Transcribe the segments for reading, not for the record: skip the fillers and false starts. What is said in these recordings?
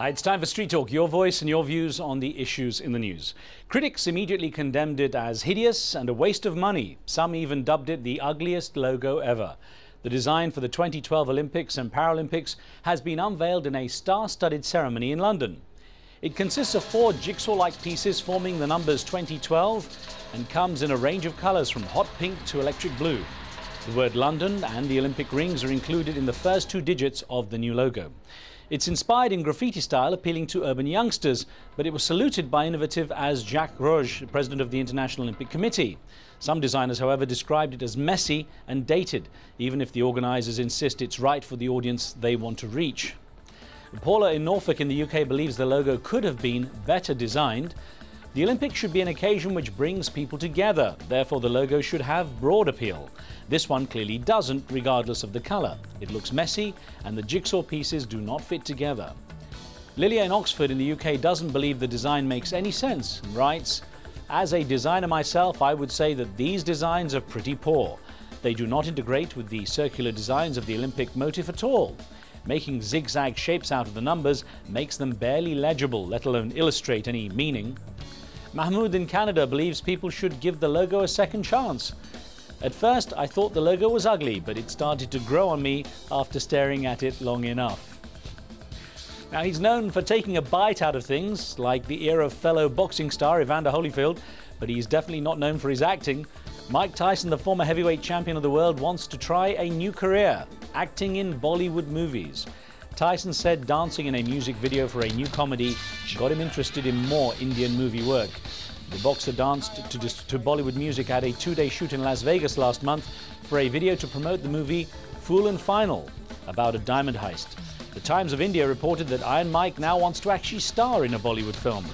It's time for Street Talk, your voice and your views on the issues in the news. Critics immediately condemned it as hideous and a waste of money. Some even dubbed it the ugliest logo ever. The design for the 2012 Olympics and Paralympics has been unveiled in a star-studded ceremony in London. It consists of 4 jigsaw-like pieces forming the numbers 2012 and comes in a range of colours from hot pink to electric blue. The word London and the Olympic rings are included in the first 2 digits of the new logo. It's inspired in graffiti style, appealing to urban youngsters, but it was saluted by innovative as Jacques Rouge, president of the International Olympic Committee. Some designers, however, described it as messy and dated, even if the organisers insist it's right for the audience they want to reach. Paula in Norfolk in the UK believes the logo could have been better designed. The Olympics should be an occasion which brings people together, therefore the logo should have broad appeal. This one clearly doesn't, regardless of the colour. It looks messy and the jigsaw pieces do not fit together. Lilia in Oxford in the UK doesn't believe the design makes any sense and writes, "As a designer myself, I would say that these designs are pretty poor. They do not integrate with the circular designs of the Olympic motif at all. Making zigzag shapes out of the numbers makes them barely legible, let alone illustrate any meaning." Mahmoud in Canada believes people should give the logo a second chance. "At first, I thought the logo was ugly, but it started to grow on me after staring at it long enough." Now, he's known for taking a bite out of things, like the ear of fellow boxing star Evander Holyfield, but he's definitely not known for his acting. Mike Tyson, the former heavyweight champion of the world, wants to try a new career, acting in Bollywood movies. Tyson said dancing in a music video for a new comedy got him interested in more Indian movie work. The boxer danced to Bollywood music at a 2-day shoot in Las Vegas last month for a video to promote the movie Full and Final, about a diamond heist. The Times of India reported that Iron Mike now wants to actually star in a Bollywood film.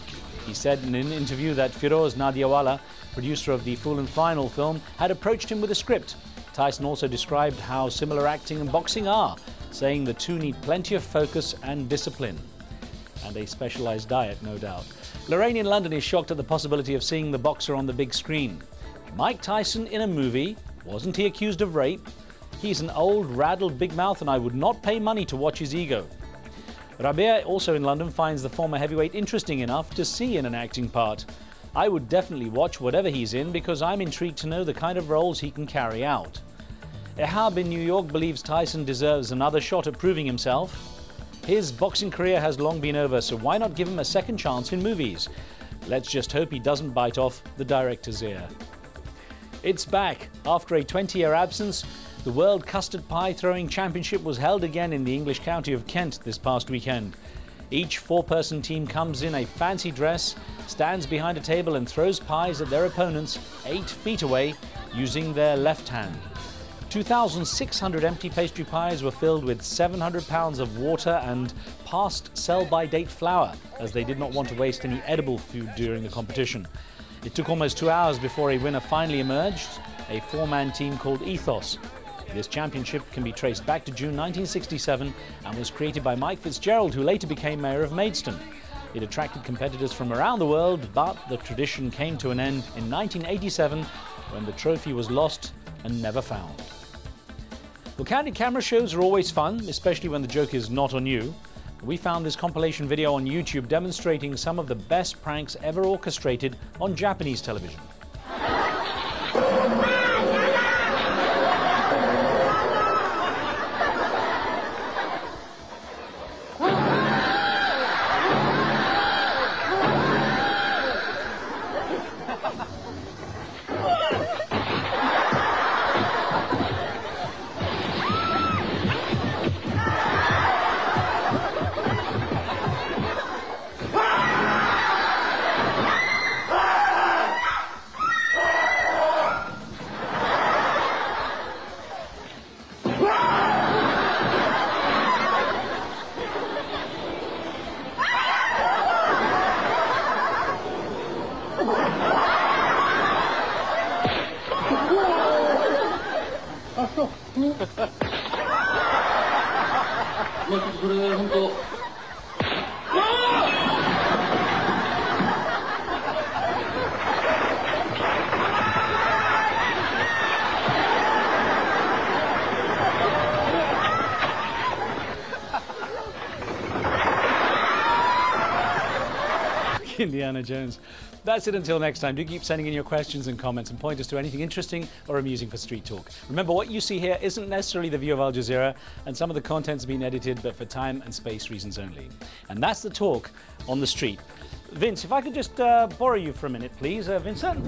He said in an interview that Firoz Nadiawala, producer of the Full and Final film, had approached him with a script. Tyson also described how similar acting and boxing are, saying the two need plenty of focus and discipline. And a specialized diet, no doubt. Lorraine in London is shocked at the possibility of seeing the boxer on the big screen. Mike Tyson in a movie? Wasn't he accused of rape? He's an old, raddled big mouth and I would not pay money to watch his ego. Rabia, also in London, finds the former heavyweight interesting enough to see in an acting part. "I would definitely watch whatever he's in because I'm intrigued to know the kind of roles he can carry out." Ehab in New York believes Tyson deserves another shot at proving himself. His boxing career has long been over, so why not give him a second chance in movies? Let's just hope he doesn't bite off the director's ear. It's back. After a 20-year absence, the World Custard Pie Throwing Championship was held again in the English county of Kent this past weekend. Each 4-person team comes in a fancy dress, stands behind a table and throws pies at their opponents 8 feet away using their left hand. 2,600 empty pastry pies were filled with 700 pounds of water and past sell-by-date flour, as they did not want to waste any edible food during the competition. It took almost 2 hours before a winner finally emerged, a 4-man team called Ethos. This championship can be traced back to June 1967 and was created by Mike Fitzgerald, who later became mayor of Maidstone. It attracted competitors from around the world, but the tradition came to an end in 1987 when the trophy was lost and never found. Well, candid camera shows are always fun, especially when the joke is not on you. We found this compilation video on YouTube demonstrating some of the best pranks ever orchestrated on Japanese television. Indiana Jones. That's it until next time. Do keep sending in your questions and comments and point us to anything interesting or amusing for Street Talk. Remember, what you see here isn't necessarily the view of Al Jazeera, and some of the content's been edited, but for time and space reasons only. And that's the talk on the street. Vince, if I could just borrow you for a minute, please. Vincent?